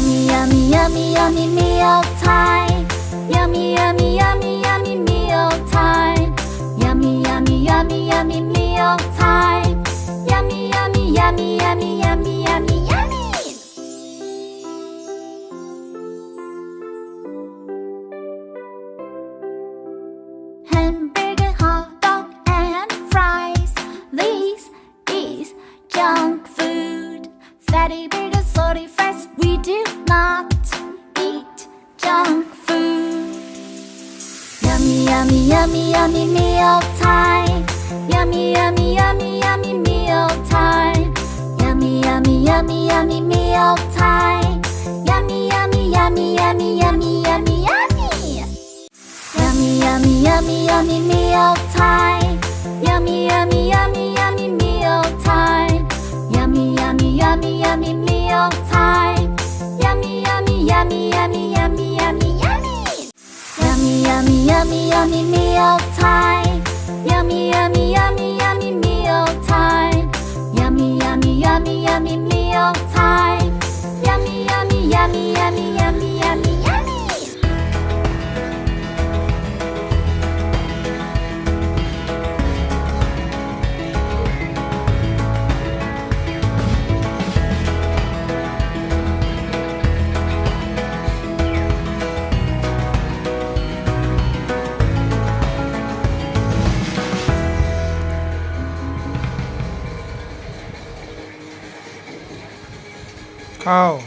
Yummy, yummy, yummy, yummy meal time. Yummy, yummy, yummy, yummy meal time. Yummy, yummy, yummy, yummy meal time. Yummy, yummy, yummy, yummy, yummy, yummy, yummy. Hamburger, hot dog, and fries. This is junk food. Fatty burgers, salty fries. We do not eat junk food. Yummy, yummy, yummy, yummy meal time. Yummy, yummy, yummy, yummy meal time. Yummy, yummy, yummy, yummy meal time. Yummy, yummy, yummy, yummy, yummy, yummy, yummy. Yummy, yummy, yummy, yummy meal time. Yummy, yummy, yummy, yummy meal time. Yummy, yummy, yummy, yummy meal time. Yummy, yummy, yummy, yummy, yummy, yummy, yummy. Yummy, yummy, yummy, yummy meal time. Yummy, yummy, yummy, yummy meal time. Yummy, yummy, yummy, yummy meal time. Yummy, yummy, yummy, yummy, yummy, yummy, yummy. Cow